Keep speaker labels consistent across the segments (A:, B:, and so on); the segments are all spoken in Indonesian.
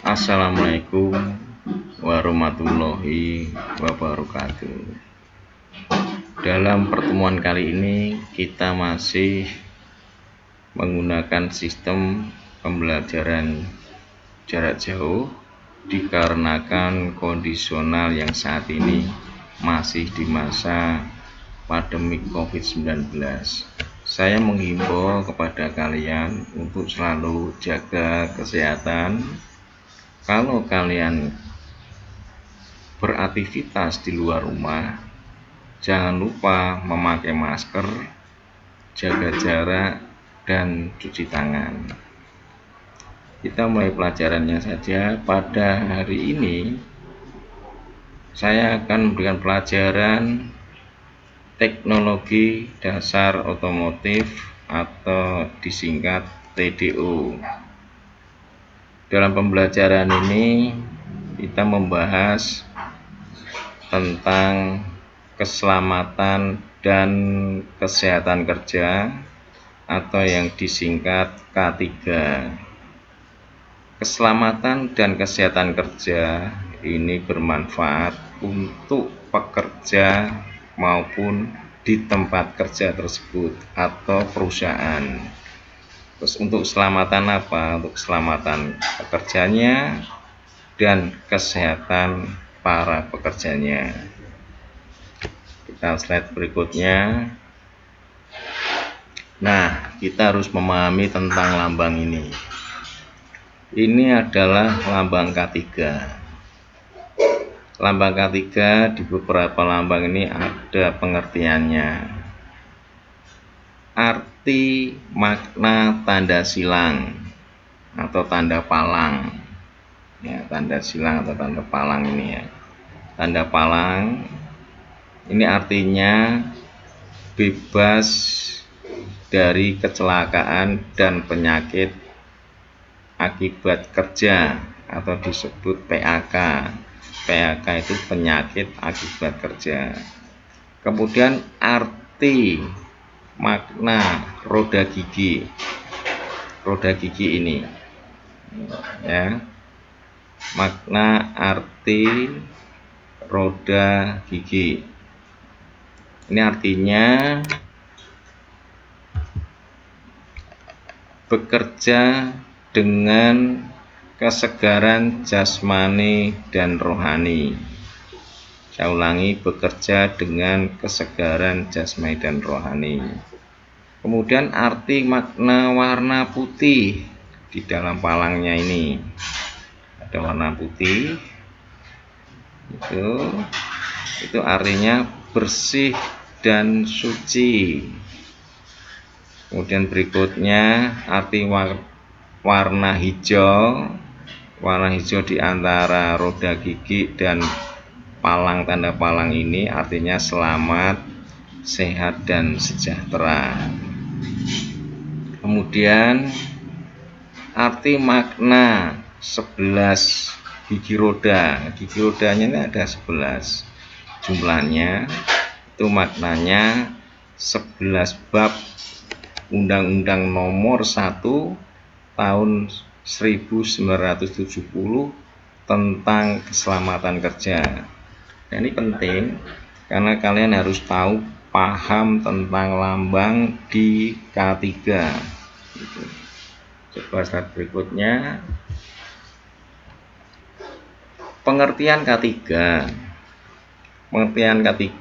A: Assalamualaikum warahmatullahi wabarakatuh. Dalam pertemuan kali ini kita masih menggunakan sistem pembelajaran jarak jauh dikarenakan kondisional yang saat ini masih di masa pandemi COVID-19. Saya menghimbau kepada kalian untuk selalu jaga kesehatan. Kalau kalian beraktivitas di luar rumah, jangan lupa memakai masker, jaga jarak, dan cuci tangan. Kita mulai pelajarannya saja. Pada hari ini, saya akan memberikan pelajaran teknologi dasar otomotif atau disingkat TDO. Dalam pembelajaran ini kita membahas tentang keselamatan dan kesehatan kerja atau yang disingkat K3. Keselamatan dan kesehatan kerja ini bermanfaat untuk pekerja maupun di tempat kerja tersebut atau perusahaan. Terus untuk keselamatan apa? Untuk keselamatan pekerjanya dan kesehatan para pekerjanya. Kita slide berikutnya. Nah, kita harus memahami tentang lambang ini. Ini adalah lambang K3. Lambang K3 di beberapa lambang ini ada pengertiannya. Arti makna tanda silang atau tanda palang. Ya, tanda silang atau tanda palang ini ya. Tanda palang ini artinya bebas dari kecelakaan dan penyakit akibat kerja atau disebut PAK. PAK itu penyakit akibat kerja. Kemudian arti makna roda gigi. Roda gigi ini ya. Makna arti roda gigi. Ini artinya bekerja dengan kesegaran jasmani dan rohani. Saya ulangi, bekerja dengan kesegaran jasmani dan rohani. Kemudian arti makna warna putih di dalam palangnya ini. Ada warna putih. Itu artinya bersih dan suci. Kemudian berikutnya arti warna hijau. Warna hijau di antara roda gigi dan palang tanda palang ini artinya selamat, sehat dan sejahtera. Kemudian arti makna 11 gigi roda. Gigi rodanya ini ada 11 jumlahnya. Itu maknanya 11 bab Undang-Undang Nomor 1 tahun 1970 tentang keselamatan kerja. Nah, ini penting karena kalian harus tahu, paham tentang lambang di K3. Gitu. Coba slide berikutnya. Pengertian K3. Pengertian K3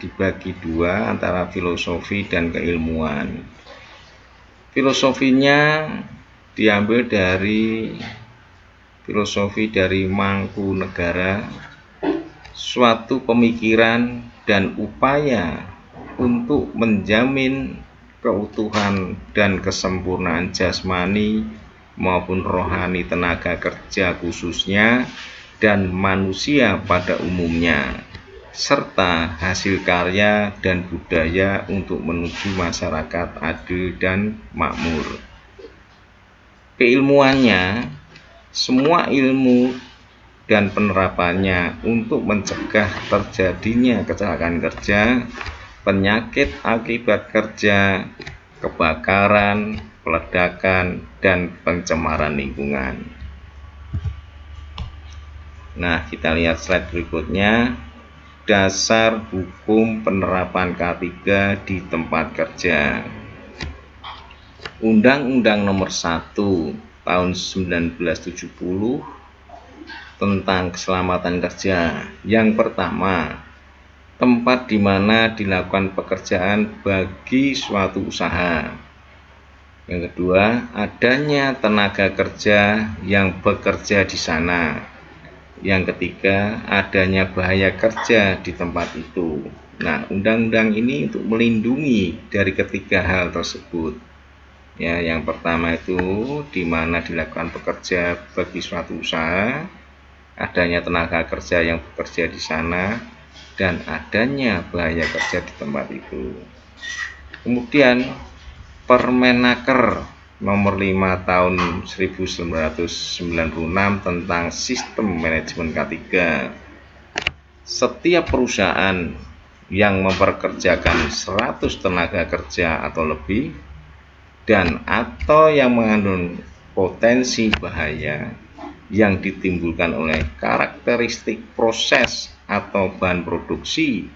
A: dibagi dua antara filosofi dan keilmuan. Filosofinya diambil dari filosofi dari Mangkunegara, suatu pemikiran dan upaya untuk menjamin keutuhan dan kesempurnaan jasmani maupun rohani tenaga kerja khususnya dan manusia pada umumnya, serta hasil karya dan budaya untuk menuju masyarakat adil dan makmur. Keilmuannya, semua ilmu dan penerapannya untuk mencegah terjadinya kecelakaan kerja, penyakit akibat kerja, kebakaran, peledakan, dan pencemaran lingkungan. Nah, kita lihat slide berikutnya. Dasar hukum penerapan K3 di tempat kerja. Undang-Undang Nomor 1 Tahun 1970 tentang keselamatan kerja. Yang pertama, tempat di mana dilakukan pekerjaan bagi suatu usaha. Yang kedua, adanya tenaga kerja yang bekerja di sana. Yang ketiga, adanya bahaya kerja di tempat itu. Nah, undang-undang ini untuk melindungi dari ketiga hal tersebut. Ya, yang pertama itu di mana dilakukan pekerja bagi suatu usaha, adanya tenaga kerja yang bekerja di sana, dan adanya bahaya kerja di tempat itu. Kemudian Permenaker Nomor 5 Tahun 1996 tentang Sistem Manajemen K3. Setiap perusahaan yang memperkerjakan 100 tenaga kerja atau lebih dan atau yang mengandung potensi bahaya yang ditimbulkan oleh karakteristik proses atau bahan produksi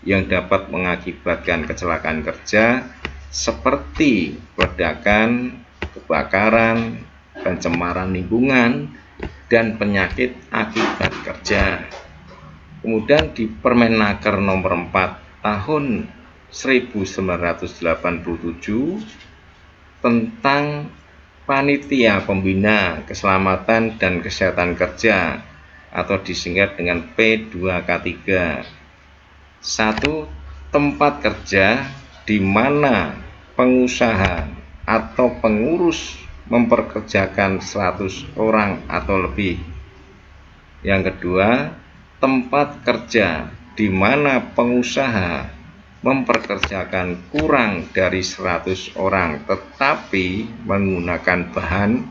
A: yang dapat mengakibatkan kecelakaan kerja seperti ledakan, kebakaran, pencemaran lingkungan, dan penyakit akibat kerja. Kemudian di Permenaker Nomor 4 Tahun 1987 tentang Panitia Pembina Keselamatan dan Kesehatan Kerja atau disingkat dengan P2K3. 1. Tempat kerja di mana pengusaha atau pengurus memperkerjakan 100 orang atau lebih. Yang kedua, tempat kerja di mana pengusaha memperkerjakan kurang dari 100 orang tetapi menggunakan bahan,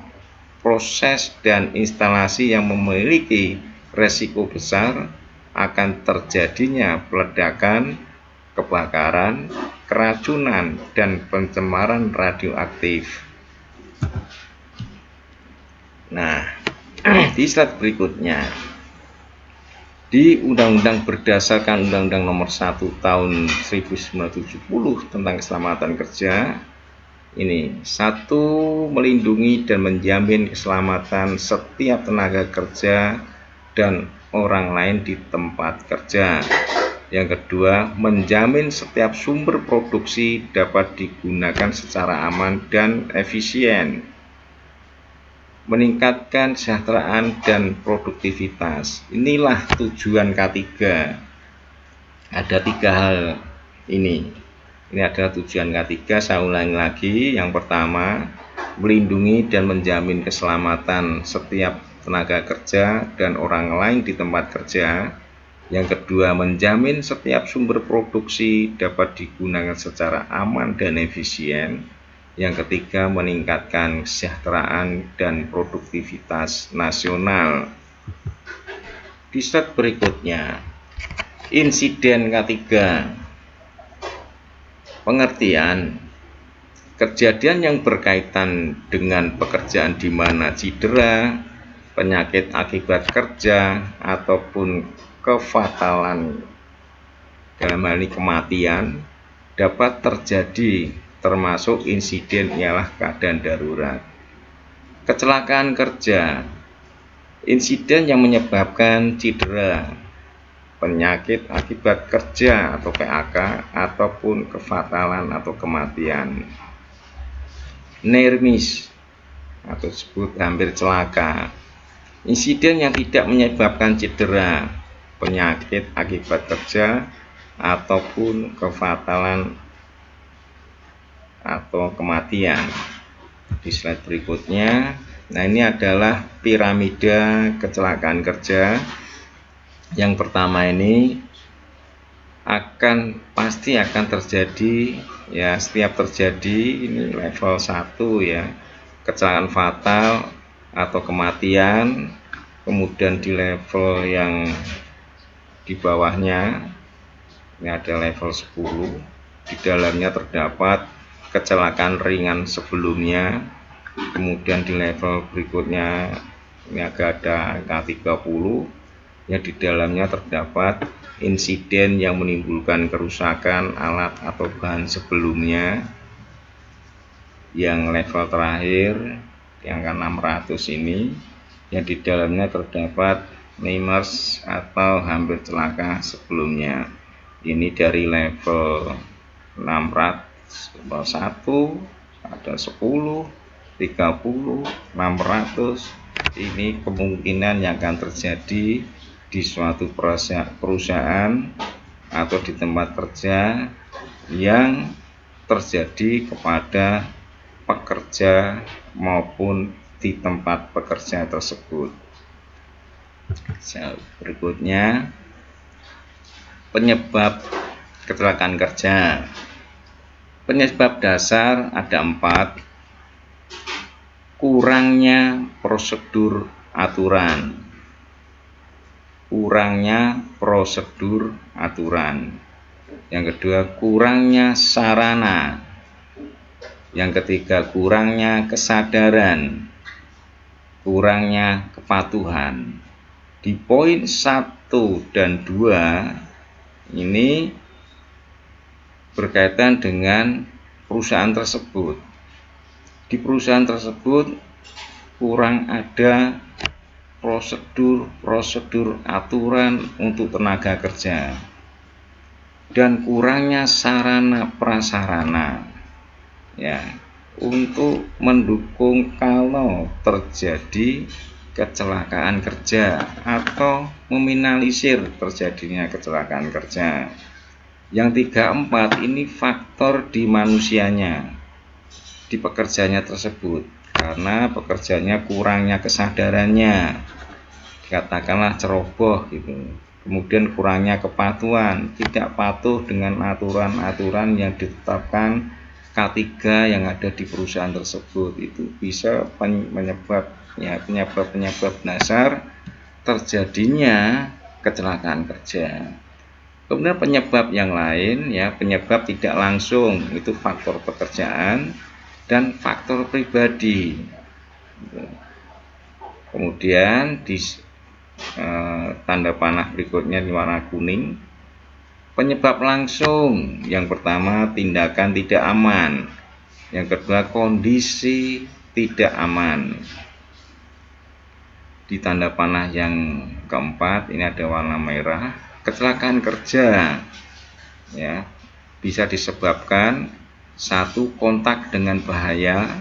A: proses, dan instalasi yang memiliki resiko besar akan terjadinya peledakan, kebakaran, keracunan, dan pencemaran radioaktif. Nah, di slide berikutnya, di undang-undang berdasarkan Undang-Undang Nomor 1 Tahun 1970 tentang keselamatan kerja, ini 1. Melindungi dan menjamin keselamatan setiap tenaga kerja dan orang lain di tempat kerja. Yang kedua, menjamin setiap sumber produksi dapat digunakan secara aman dan efisien. Meningkatkan kesejahteraan dan produktivitas. Inilah tujuan K3. Ada 3 hal ini. Ini adalah tujuan K3. Saya ulangi lagi. Yang pertama, melindungi dan menjamin keselamatan setiap tenaga kerja dan orang lain di tempat kerja. Yang kedua, menjamin setiap sumber produksi dapat digunakan secara aman dan efisien. Yang ketiga, meningkatkan kesejahteraan dan produktivitas nasional. Di slide berikutnya, insiden K3. Pengertian: kejadian yang berkaitan dengan pekerjaan di mana cedera, penyakit akibat kerja, ataupun kefatalan, dalam hal ini kematian, dapat terjadi, termasuk insiden ialah keadaan darurat. Kecelakaan kerja, insiden yang menyebabkan cedera, penyakit akibat kerja atau PAK, ataupun kefatalan atau kematian. Near miss atau disebut hampir celaka, insiden yang tidak menyebabkan cedera, penyakit akibat kerja, ataupun kefatalan atau kematian. Di slide berikutnya, nah ini adalah piramida kecelakaan kerja. Yang pertama ini pasti akan terjadi, ya, setiap terjadi ini level 1 ya, kecelakaan fatal atau kematian. Kemudian di level yang di bawahnya ini ada level 10, di dalamnya terdapat kecelakaan ringan sebelumnya. Kemudian di level berikutnya ini agak ada K30, yang di dalamnya terdapat insiden yang menimbulkan kerusakan alat atau bahan sebelumnya. Yang level terakhir yang angka 600 ini yang di dalamnya terdapat minus atau hampir celaka sebelumnya. Ini dari level 600, 1, ada 10, 30, 600. Ini kemungkinan yang akan terjadi di suatu perusahaan atau di tempat kerja yang terjadi kepada pekerja maupun di tempat pekerja tersebut. Berikutnya, penyebab kecelakaan kerja. Penyebab dasar ada 4. Kurangnya prosedur aturan. Yang kedua, kurangnya sarana. Yang ketiga, kurangnya kesadaran, kurangnya kepatuhan. Di poin 1 dan 2 ini berkaitan dengan perusahaan tersebut. Di perusahaan tersebut kurang ada prosedur aturan untuk tenaga kerja dan kurangnya sarana prasarana ya untuk mendukung kalau terjadi kecelakaan kerja atau meminimalisir terjadinya kecelakaan kerja. Yang 3, 4 ini faktor di manusianya, di pekerjanya tersebut, karena pekerjanya kurangnya kesadarannya, katakanlah ceroboh gitu. Kemudian kurangnya kepatuhan, tidak patuh dengan aturan-aturan yang ditetapkan K3 yang ada di perusahaan tersebut. Itu bisa penyebab dasar terjadinya kecelakaan kerja. Kemudian penyebab yang lain penyebab tidak langsung itu faktor pekerjaan dan faktor pribadi. Kemudian di tanda panah berikutnya di warna kuning, penyebab langsung yang pertama tindakan tidak aman, yang kedua kondisi tidak aman. Di tanda panah yang keempat ini ada warna merah, kecelakaan kerja bisa disebabkan 1, kontak dengan bahaya,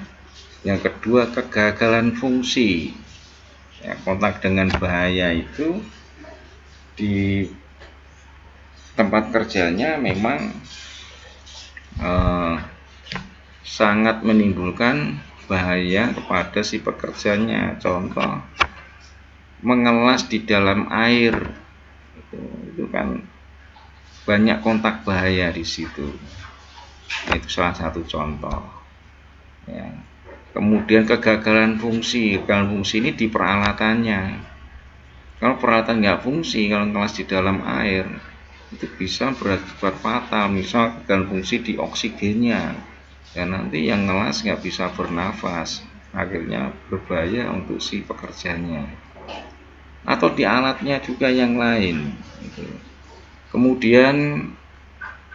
A: yang kedua kegagalan fungsi. Kontak dengan bahaya itu di tempat kerjanya memang sangat menimbulkan bahaya kepada si pekerjanya. Contoh, mengelas di dalam air itu kan banyak kontak bahaya di situ. Itu salah satu contoh. Kemudian kegagalan fungsi ini di peralatannya. Kalau peralatan nggak fungsi, kalau ngelas di dalam air itu bisa berakibat fatal. Misal kegagalan fungsi di oksigennya, dan nanti yang ngelas nggak bisa bernafas, akhirnya berbahaya untuk si pekerjanya. Atau di alatnya juga yang lain. Kemudian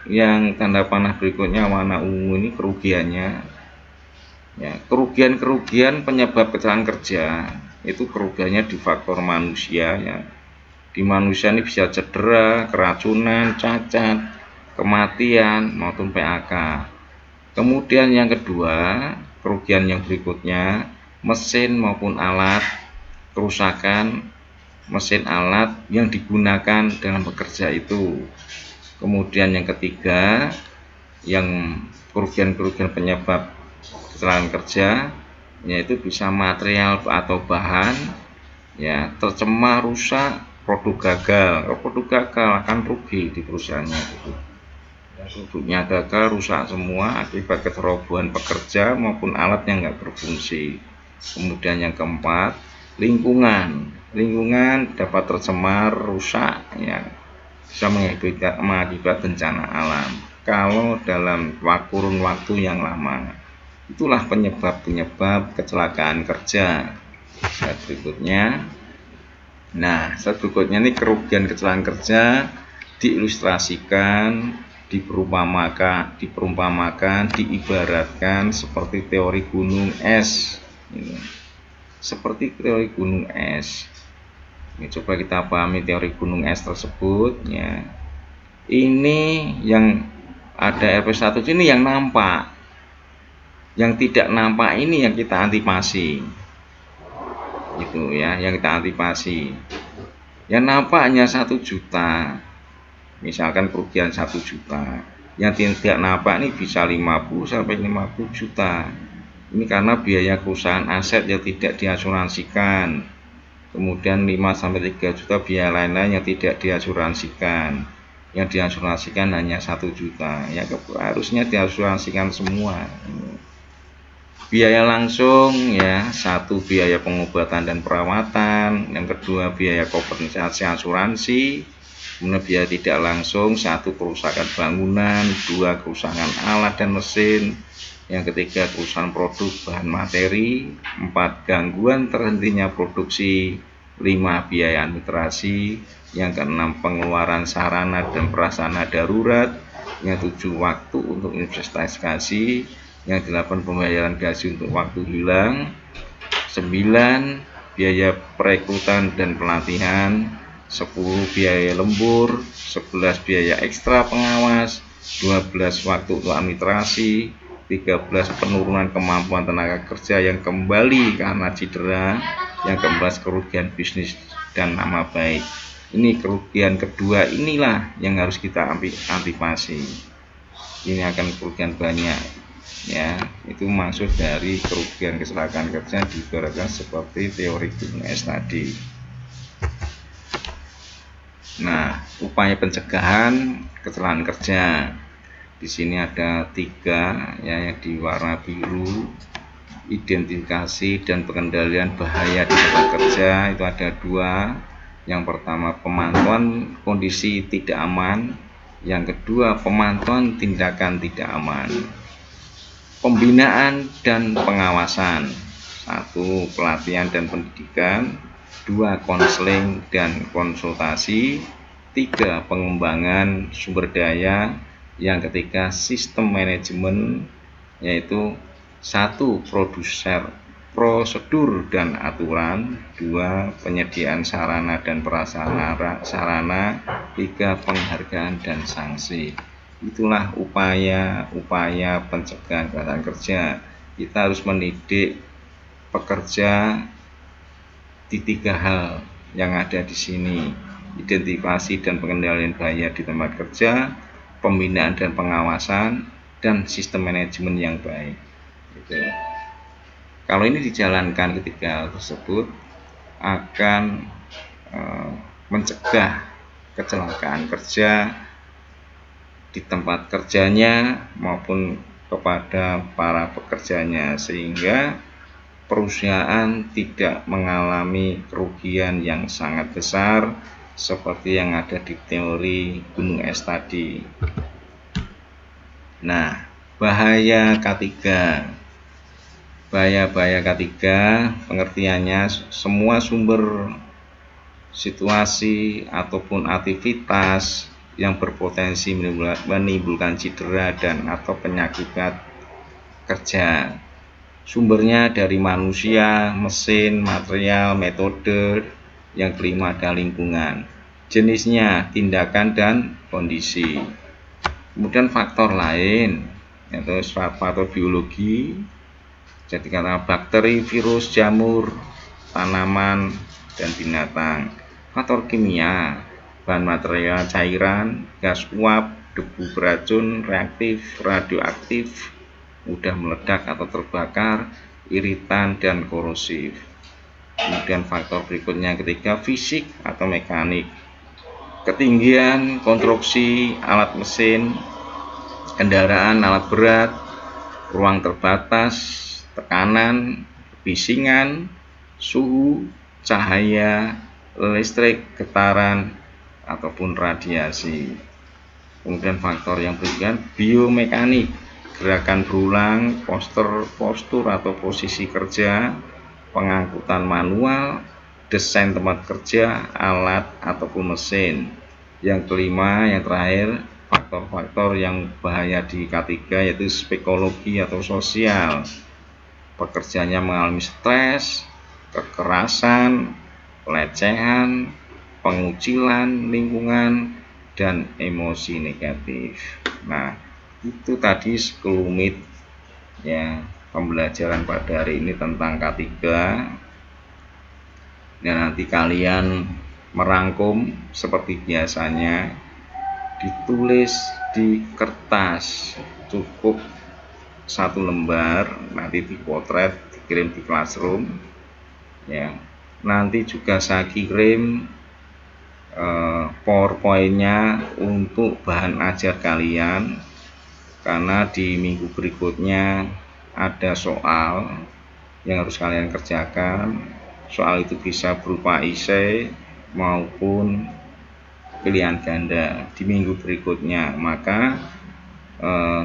A: yang tanda panah berikutnya warna ungu ini kerugiannya. Kerugian penyebab kecelakaan kerja itu kerugiannya di faktor manusia Di manusia ini bisa cedera, keracunan, cacat, kematian maupun PHK. Kemudian yang kedua, kerugian yang berikutnya, mesin maupun alat, kerusakan mesin alat yang digunakan dalam bekerja itu. Kemudian yang ketiga, yang kerugian penyebab kecelakaan kerja yaitu bisa material atau bahan tercemar, rusak, produk gagal. Kalau produk gagal akan rugi di perusahaannya itu. Produknya gagal, rusak semua akibat kecerobohan pekerja maupun alat yang nggak berfungsi. Kemudian yang keempat, lingkungan dapat tercemar, rusak bisa mengakibat bencana alam kalau dalam kurun waktu yang lama. Itulah penyebab kecelakaan kerja. Berikutnya Nah, berikutnya ini kerugian kecelakaan kerja diilustrasikan, diperumpamakan, diibaratkan seperti teori gunung es. Ini. Seperti teori gunung es. Ini coba kita pahami teori gunung es tersebut ya. Ini yang ada RP1 ini yang nampak. Yang tidak nampak ini yang kita antipasi. Itu ya, yang kita antipasi. Yang nampak hanya 1 juta. Misalkan kerugian 1 juta. Yang tidak nampak ini bisa 50 sampai 50 juta. Ini karena biaya kerusakan aset yang tidak diasuransikan. Kemudian 5 sampai 3 juta biaya lain-lain yang tidak diasuransikan. Yang diasuransikan hanya 1 juta. Ya harusnya diasuransikan semua. Biaya langsung ya, 1 biaya pengobatan dan perawatan, yang kedua biaya kompensasi asuransi, kemudian biaya tidak langsung 1 kerusakan bangunan, 2 kerusakan alat dan mesin, yang ketiga kerusakan produk bahan materi, 4 gangguan terhentinya produksi, 5 biaya administrasi, yang keenam pengeluaran sarana dan prasarana darurat, yang 7 waktu untuk investasi, yang 8 pembayaran gaji untuk waktu hilang, 9 biaya perekrutan dan pelatihan, 10 biaya lembur, 11 biaya ekstra pengawas, 12 waktu untuk administrasi, 13 penurunan kemampuan tenaga kerja yang kembali karena cedera, yang ke-11 kerugian bisnis dan nama baik. Ini kerugian kedua, inilah yang harus kita antisipasi. Ini akan kerugian banyak. Ya, itu maksud dari kerugian kecelakaan kerja diibaratkan seperti teori gunung es tadi. Nah, upaya pencegahan kecelakaan kerja di sini ada 3 ya, yang di warna biru. Identifikasi dan pengendalian bahaya di tempat kerja itu ada 2. Yang pertama pemantauan kondisi tidak aman, yang kedua pemantauan tindakan tidak aman. Pembinaan dan pengawasan, 1 pelatihan dan pendidikan, 2 konseling dan konsultasi, 3 pengembangan sumber daya, yang ketiga sistem manajemen, yaitu 1 prosedur dan aturan, 2 penyediaan sarana dan prasarana, 3 penghargaan dan sanksi. Itulah upaya pencegahan kecelakaan kerja. Kita harus mendidik pekerja di 3 hal yang ada di sini: identifikasi dan pengendalian bahaya di tempat kerja, pembinaan dan pengawasan, dan sistem manajemen yang baik. Gitu. Kalau ini dijalankan ketiga hal tersebut akan mencegah kecelakaan kerja di tempat kerjanya maupun kepada para pekerjanya, sehingga perusahaan tidak mengalami kerugian yang sangat besar seperti yang ada di teori gunung es tadi. Nah, bahaya K3. Bahaya K3 pengertiannya semua sumber, situasi ataupun aktivitas yang berpotensi menimbulkan cedera dan atau penyakit kerja. Sumbernya dari manusia, mesin, material, metode. Yang kelima ada lingkungan. Jenisnya tindakan dan kondisi. Kemudian faktor lain, yaitu faktor biologi, jadi karena bakteri, virus, jamur, tanaman, dan binatang. Faktor kimia, bahan material cairan, gas uap, debu beracun, reaktif, radioaktif, mudah meledak atau terbakar, iritan, dan korosif. Kemudian faktor berikutnya ketiga, fisik atau mekanik, ketinggian, konstruksi alat mesin, kendaraan, alat berat, ruang terbatas, tekanan, bisingan, suhu, cahaya, listrik, getaran, ataupun radiasi. Kemudian faktor yang berikutnya biomekanik, gerakan berulang, postur atau posisi kerja, pengangkutan manual, desain tempat kerja, alat ataupun mesin. Yang kelima, yang terakhir, faktor-faktor yang bahaya di K3 yaitu psikologi atau sosial. Pekerjaannya mengalami stres, kekerasan, pelecehan, pengucilan lingkungan, dan emosi negatif. Nah, itu tadi sekelumit ya pembelajaran pada hari ini tentang K3. Dan nanti kalian merangkum seperti biasanya, ditulis di kertas, cukup 1 lembar, nanti dipotret, dikirim di classroom ya. Nanti juga saya kirim PowerPoint-nya untuk bahan ajar kalian, karena di minggu berikutnya ada soal yang harus kalian kerjakan. Soal itu bisa berupa esai maupun pilihan ganda di minggu berikutnya. Maka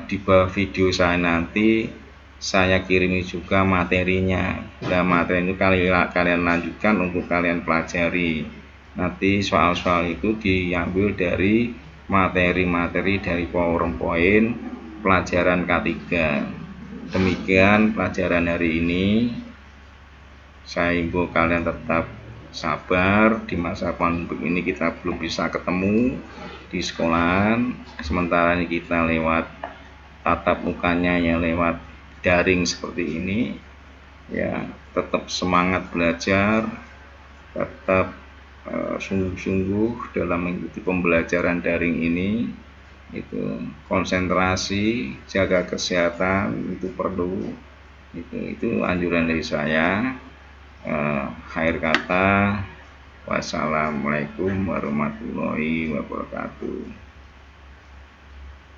A: di bawah video saya nanti saya kirimi juga materinya. Dan materi itu kalian lanjutkan untuk kalian pelajari. Nanti soal-soal itu diambil dari materi-materi dari PowerPoint pelajaran K3. Demikian pelajaran hari ini. Saya himbau kalian tetap sabar. Di masa pandemi ini kita belum bisa ketemu di sekolahan, sementara ini kita lewat tatap mukanya yang lewat daring seperti ini ya. Tetap semangat belajar, tetap sungguh-sungguh dalam mengikuti pembelajaran daring ini. Itu konsentrasi, jaga kesehatan itu perlu. Itu anjuran dari saya. Akhir kata, wassalamualaikum warahmatullahi wabarakatuh.